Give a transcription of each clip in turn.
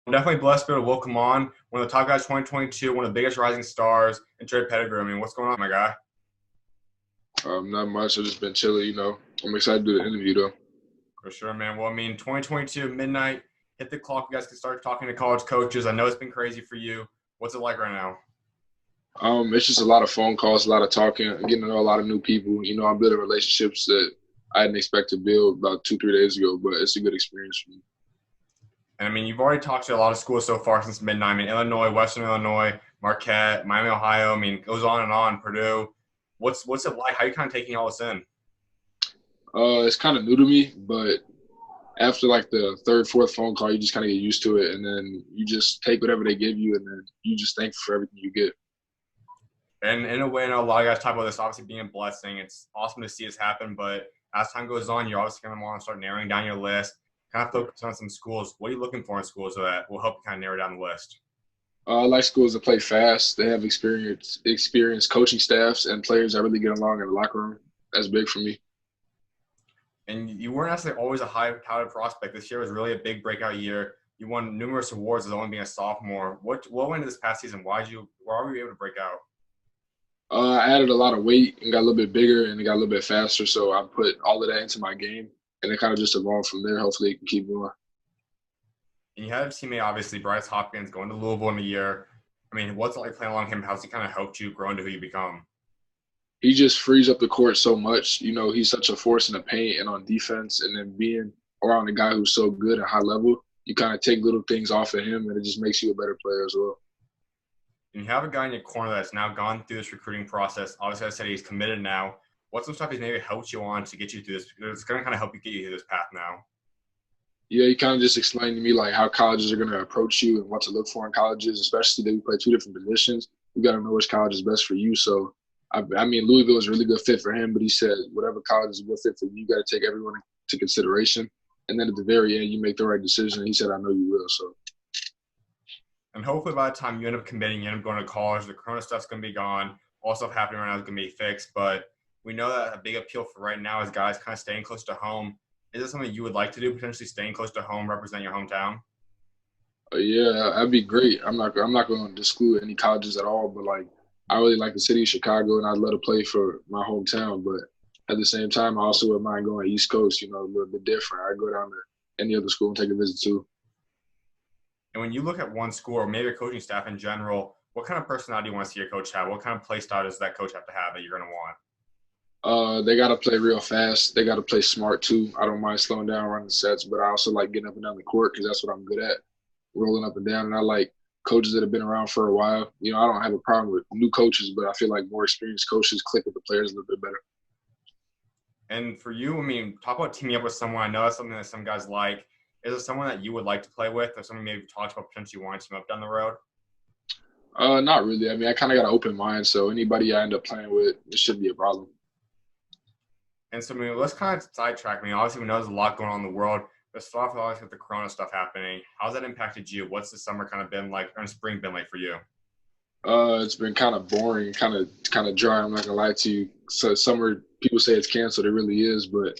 I'm definitely blessed to be able to welcome on one of the top guys 2022, one of the biggest rising stars, and Trey Pettigrew. I mean, what's going on, my guy? Not much. I've just been chilling, I'm excited to do the interview though. For sure, man. Well, I mean, 2022 midnight, hit the clock. You guys can start talking to college coaches. I know it's been crazy for you. What's it like right now? It's just a lot of phone calls, a lot of talking, getting to know a lot of new people. I'm building relationships that I didn't expect to build about 2, 3 days ago, but it's a good experience for me. And I mean, you've already talked to a lot of schools so far since midnight. I mean, Illinois, Western Illinois, Marquette, Miami, Ohio. I mean, it goes on and on. Purdue. What's it like? How are you kind of taking all this in? It's kind of new to me, but after like the third, fourth phone call, you just kind of get used to it, and then you just take whatever they give you, and then you just thank for everything you get. And in a way, I know a lot of guys talk about this obviously being a blessing. It's awesome to see this happen, but as time goes on, you're obviously going to want to start narrowing down your list, kind of focus on some schools. What are you looking for in schools that will help you kind of narrow down the list? I like schools that play fast. They have experienced coaching staffs and players that really get along in the locker room. That's big for me. And you weren't necessarily always a high-touted prospect. This year was really a big breakout year. You won numerous awards as only being a sophomore. What went into this past season? Why were you able to break out? I added a lot of weight and got a little bit bigger and got a little bit faster. So I put all of that into my game, and it kind of just evolved from there. Hopefully, it can keep going. And you had a teammate, obviously, Bryce Hopkins, going to Louisville in a year. I mean, what's it like playing along him? How's he kind of helped you grow into who you become? He just frees up the court so much. He's such a force in the paint and on defense, and then being around a guy who's so good at high level, you kind of take little things off of him, and it just makes you a better player as well. And you have a guy in your corner that's now gone through this recruiting process. Obviously, I said he's committed now. What's some stuff he's maybe helped you on to get you through this? It's going to kind of help you get you through this path now. Yeah, he kind of just explained to me like how colleges are going to approach you and what to look for in colleges, especially that we play two different positions. You got to know which college is best for you. So, I mean, Louisville is a really good fit for him, but he said whatever college is a good fit for you, you got to take everyone into consideration. And then at the very end, you make the right decision. He said, I know you will. So, And hopefully by the time you end up committing, you end up going to college, the Corona stuff's going to be gone. All stuff happening right now is going to be fixed. But we know that a big appeal for right now is guys kind of staying close to home. Is this something you would like to do, potentially staying close to home, represent your hometown? yeah, that'd be great. I'm not going to exclude any colleges at all, but like I really like the city of Chicago, and I'd love to play for my hometown. But at the same time, I also wouldn't mind going East Coast. A little bit different. I'd go down to any other school and take a visit too. And when you look at one school or maybe a coaching staff in general, what kind of personality do you want to see your coach have? What kind of play style does that coach have to have that you're going to want? They got to play real fast. They got to play smart too. I don't mind slowing down, running sets, but I also like getting up and down the court because that's what I'm good at, rolling up and down. And I like coaches that have been around for a while. I don't have a problem with new coaches, but I feel like more experienced coaches click with the players a little bit better. And for you, I mean, talk about teaming up with someone. I know that's something that some guys like. Is it someone that you would like to play with, or someone maybe talked about potentially wanting to team up down the road? Not really. I mean, I kind of got an open mind, so anybody I end up playing with, it shouldn't be a problem. And so, I mean, let's kind of sidetrack. I mean, obviously, we know there's a lot going on in the world. There's stuff obviously with the Corona stuff happening. How's that impacted you? What's the summer kind of been like, or spring been like for you? It's been kind of boring, kind of dry. I'm not gonna lie to you. So summer, people say it's canceled. It really is, but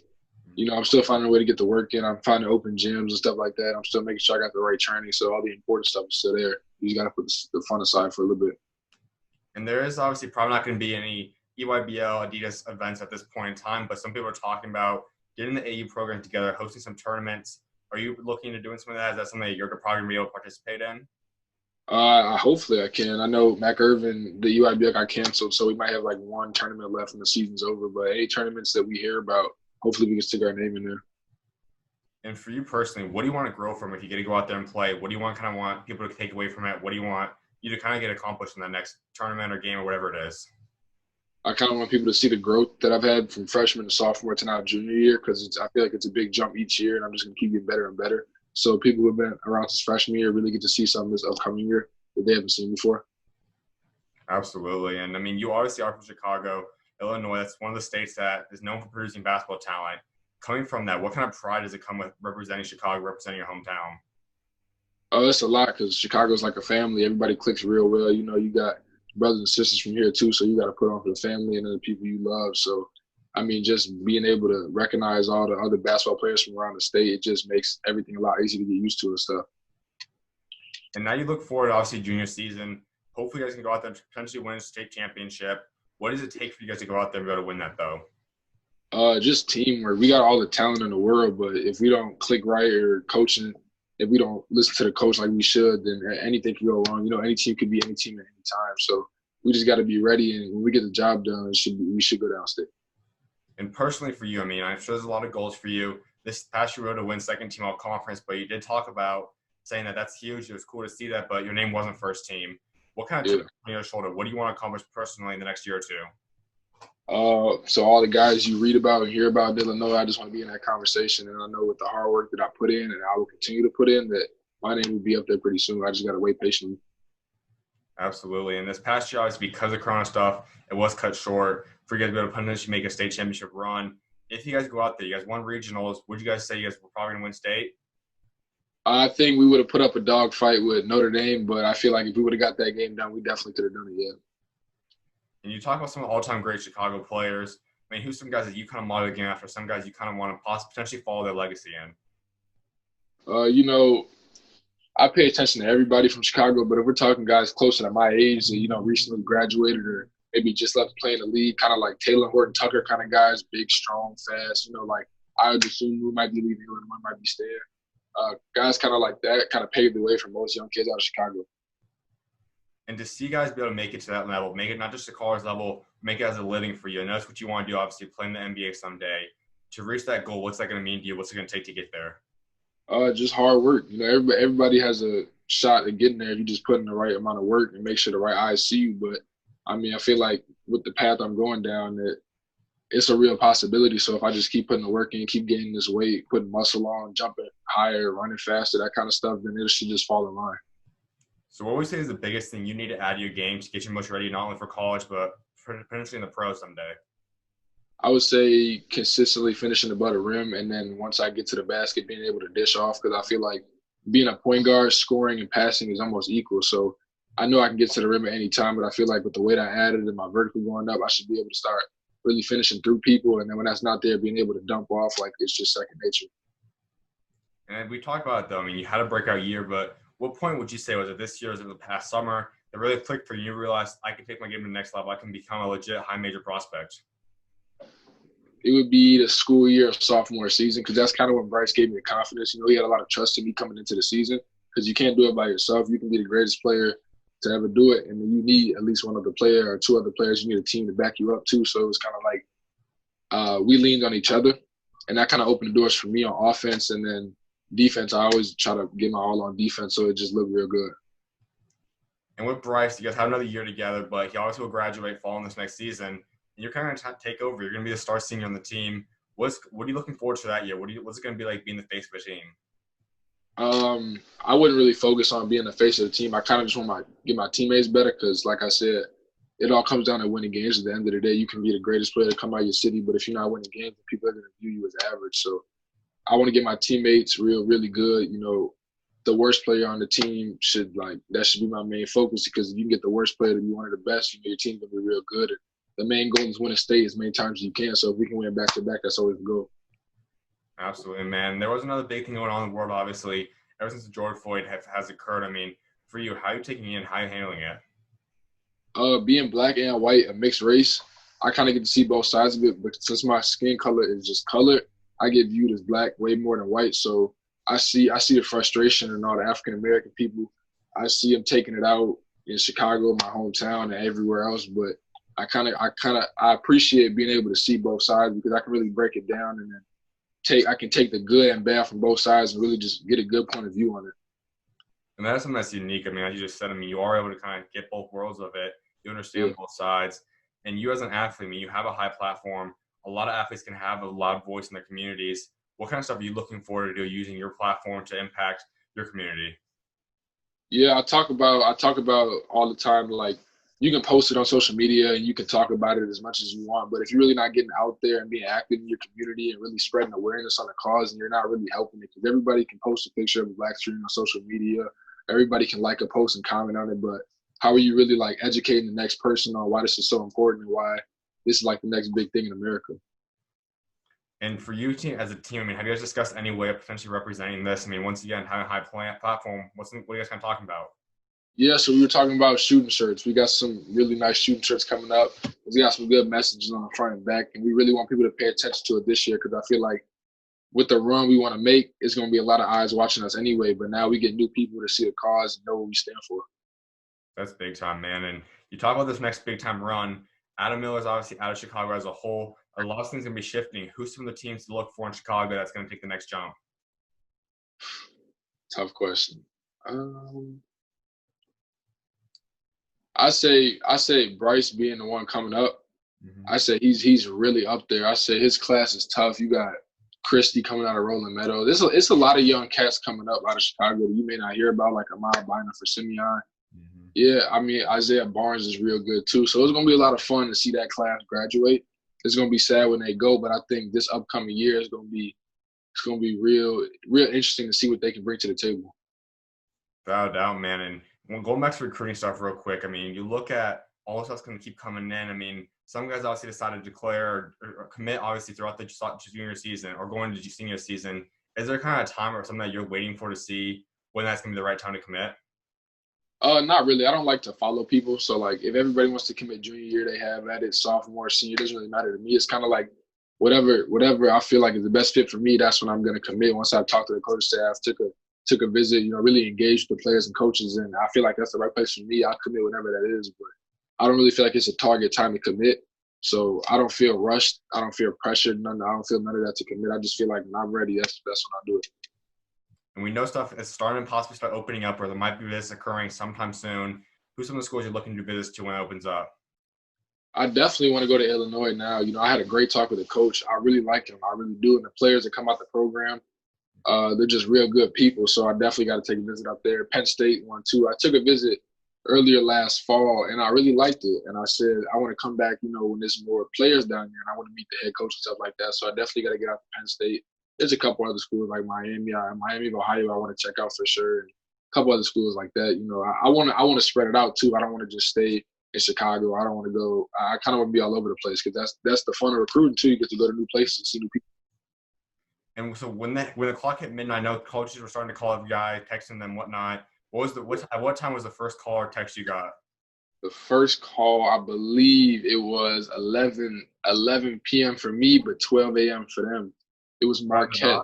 I'm still finding a way to get the work in. I'm finding open gyms and stuff like that. I'm still making sure I got the right training, so all the important stuff is still there. You just got to put the fun aside for a little bit. And there is obviously probably not going to be any EYBL Adidas events at this point in time, but some people are talking about getting the AU program together, hosting some tournaments. Are you looking to doing something like that? Is that something that you're probably going to be able to participate in? Hopefully I can. I know Mac Irvin, the UIBL got canceled, so we might have like one tournament left when the season's over. But any tournaments that we hear about, hopefully we can stick our name in there. And for you personally, what do you want to grow from if you get to go out there and play? What do you want people to take away from it? What do you want you to kind of get accomplished in the next tournament or game or whatever it is? I kind of want people to see the growth that I've had from freshman to sophomore to now junior year because I feel like it's a big jump each year, and I'm just going to keep getting better and better. So people who have been around since freshman year really get to see something this upcoming year that they haven't seen before. Absolutely. And I mean, you obviously are from Chicago, Illinois. That's one of the states that is known for producing basketball talent. Coming from that, what kind of pride does it come with representing Chicago, representing your hometown? Oh, it's a lot because Chicago's like a family. Everybody clicks real well. You got brothers and sisters from here too, so you got to put on for the family and then the people you love. So, I mean, just being able to recognize all the other basketball players from around the state, it just makes everything a lot easier to get used to and stuff. And now you look forward to obviously junior season. Hopefully, you guys can go out there and potentially win a state championship. What does it take for you guys to go out there and be able to win that, though? Just teamwork. We got all the talent in the world, but if we don't click right or coaching, if we don't listen to the coach like we should, then anything can go wrong. Any team could be any team at any time. So we just got to be ready, and when we get the job done, we should go downstate. And personally for you, I mean, I'm sure there's a lot of goals for you. This past year, you were to win second team all conference, but you did talk about saying that that's huge. It was cool to see that, but your name wasn't first team. What kind of Yeah. took on your shoulder? What do you want to accomplish personally in the next year or two? So all the guys you read about and hear about in Illinois, I just want to be in that conversation. And I know with the hard work that I put in and I will continue to put in that my name will be up there pretty soon. I just got to wait patiently. Absolutely. And this past year, obviously, because of Corona stuff, it was cut short for you guys to be able to potentially make a state championship run. If you guys go out there, you guys won regionals, would you guys say you guys were probably going to win state? I think we would have put up a dog fight with Notre Dame, but I feel like if we would have got that game done, we definitely could have done it, yeah. And you talk about some of the all-time great Chicago players. I mean, who's some guys that you kind of model the game after, some guys you kind of want to potentially follow their legacy in? I pay attention to everybody from Chicago, but if we're talking guys closer to my age that, recently graduated or maybe just left playing the league, kind of like Taylor Horton Tucker kind of guys, big, strong, fast, like I would assume who might be leaving Illinois, might be staying. Guys kind of like that kind of paved the way for most young kids out of Chicago. And to see guys be able to make it to that level, make it not just a college level, make it as a living for you. And that's what you want to do, obviously, play in the NBA someday. To reach that goal, what's that going to mean to you? What's it going to take to get there? Just hard work. Everybody has a shot at getting there if you just put in the right amount of work and make sure the right eyes see you. But, I feel like with the path I'm going down, that it's a real possibility. So if I just keep putting the work in, keep gaining this weight, putting muscle on, jumping higher, running faster, that kind of stuff, then it should just fall in line. So what would we say is the biggest thing you need to add to your game to get you most ready, not only for college, but potentially in the pros someday? I would say consistently finishing above the rim, and then once I get to the basket, being able to dish off, because I feel like being a point guard, scoring and passing is almost equal. So I know I can get to the rim at any time, but I feel like with the weight I added and my vertical going up, I should be able to start really finishing through people. And then when that's not there, being able to dump off, like it's just second nature. And we talked about it, though. I mean, you had a breakout year, but what point would you say, was it this year, was it the past summer, that really clicked for you? You realized I can take my game to the next level. I can become a legit high major prospect. It would be the school year of sophomore season, because that's kind of when Bryce gave me the confidence. He had a lot of trust in me coming into the season, because you can't do it by yourself. You can be the greatest player to ever do it, and then you need at least one other player or two other players. You need a team to back you up too. So it was kind of like we leaned on each other, and that kind of opened the doors for me on offense. And then defense, I always try to get my all on defense, so it just looked real good. And with Bryce, you guys have another year together, but he also will graduate following this next season. And you're kind of going to take over. You're going to be the star senior on the team. What are you looking forward to that year? What's it going to be like being the face of a team? I wouldn't really focus on being the face of the team. I kind of just want to get my teammates better, because, like I said, it all comes down to winning games. At the end of the day, you can be the greatest player to come out of your city, but if you're not winning games, people are going to view you as average. So I want to get my teammates really good. The worst player on the team that should be my main focus, because if you can get the worst player to be one of the best, your team's going to be real good. And the main goal is win a state as many times as you can. So if we can win back-to-back, that's always the goal. Absolutely, man. There was another big thing going on in the world, obviously, ever since the George Floyd has occurred. I mean, for you, how are you taking it in? How are you handling it? Being black and white, a mixed race, I kind of get to see both sides of it. But since my skin color is just colored, I get viewed as black way more than white. So I see the frustration in all the African American people. I see them taking it out in Chicago, my hometown, and everywhere else. But I appreciate being able to see both sides, because I can really break it down, and then I can take the good and bad from both sides and really just get a good point of view on it. And that's something that's unique. I mean, as you just said, I mean, you are able to kind of get both worlds of it. You understand both sides. And you as an athlete, I mean, you have a high platform. A lot of athletes can have a loud voice in their communities. What kind of stuff are you looking forward to do using your platform to impact your community? Yeah, I talk about all the time, like, you can post it on social media and you can talk about it as much as you want, but if you're really not getting out there and being active in your community and really spreading awareness on the cause, and you're not really helping it, because everybody can post a picture of a black student on social media, everybody can like a post and comment on it, but how are you really like educating the next person on why this is so important and why this is like the next big thing in America? And for you team as a team, I mean, have you guys discussed any way of potentially representing this? I mean, once again, having a high platform, what are you guys kind of talking about? Yeah, so we were talking about shooting shirts. We got some really nice shooting shirts coming up. We got some good messages on the front and back, and we really want people to pay attention to it this year because I feel like with the run we want to make, it's going to be a lot of eyes watching us anyway. But now we get new people to see the cause and know what we stand for. That's big time, man. And you talk about this next big time run. Adam Miller is obviously out of Chicago as a whole. A lot of things going to be shifting. Who's some of the teams to look for in Chicago that's going to take the next jump? Tough question. I say Bryce being the one coming up. I say he's really up there. I say his class is tough. You got Christie coming out of Rolling Meadow. It's a lot of young cats coming up out of Chicago that you may not hear about, like Amar Bynum for Simeon. Yeah, I mean, Isaiah Barnes is real good too. So it's going to be a lot of fun to see that class graduate. It's going to be sad when they go, but I think this upcoming year is going to be real interesting to see what they can bring to the table. Without a doubt, man. And going back to recruiting stuff real quick, I mean, you look at all the stuff's going to keep coming in. I mean, some guys obviously decided to declare or commit obviously throughout the junior season or going to senior season. Is there kind of a time or something that you're waiting for to see when that's going to be the right time to commit? Not really. I don't like to follow people. So, like, if everybody wants to commit junior year, they have at it. Sophomore, senior, it doesn't really matter to me. It's kind of like whatever I feel like is the best fit for me, that's when I'm going to commit. Once I talk to the coach staff, took a visit, really engaged with the players and coaches, and I feel like that's the right place for me. I'll commit whenever that is, but I don't really feel like it's a target time to commit. So I don't feel rushed. I don't feel pressured. I don't feel none of that to commit. I just feel like when I'm ready, that's when I do it. And we know stuff is starting to possibly start opening up, or there might be this occurring sometime soon. Who's some of the schools you're looking to do visits to when it opens up? I definitely want to go to Illinois now. I had a great talk with the coach. I really like him. I really do. And the players that come out the program, they're just real good people. So I definitely got to take a visit up there. Penn State one too. I took a visit earlier last fall, and I really liked it. And I said, I want to come back, when there's more players down there, and I want to meet the head coach and stuff like that. So I definitely got to get out to Penn State. There's a couple other schools like Miami of Ohio I want to check out for sure. And a couple other schools like that. I want to spread it out too. I don't want to just stay in Chicago. I don't want to go. I kind of want to be all over the place because that's the fun of recruiting too. You get to go to new places and see new people. And so when the clock hit midnight, I know coaches were starting to call every guy, texting them, whatnot. At what time was the first call or text you got? The first call, I believe it was 11 p.m. for me, but 12 a.m. for them. It was Marquette.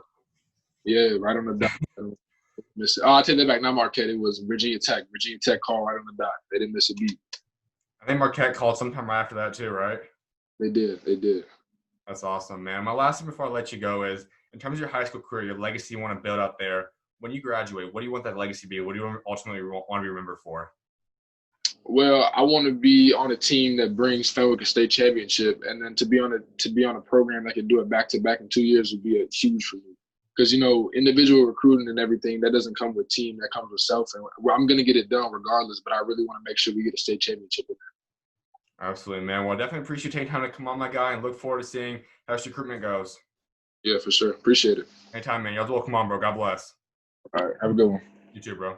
Yeah, right on the dot. I take that back. Not Marquette. It was Virginia Tech. Virginia Tech called right on the dot. They didn't miss a beat. I think Marquette called sometime right after that too, right? They did. That's awesome, man. My last thing before I let you go is, in terms of your high school career, your legacy you want to build up there, when you graduate, what do you want that legacy to be? What do you ultimately want to be remembered for? Well, I want to be on a team that brings Fenwick a state championship, and then to be on a program that can do it back to back in 2 years would be a huge for me. Because individual recruiting and everything that doesn't come with team, that comes with self. And I'm going to get it done regardless, but I really want to make sure we get a state championship in there. Absolutely, man. Well, I definitely appreciate you taking time to come on, my guy, and look forward to seeing how this recruitment goes. Yeah, for sure. Appreciate it. Anytime, man. Y'all come on, bro. God bless. All right. Have a good one. You too, bro.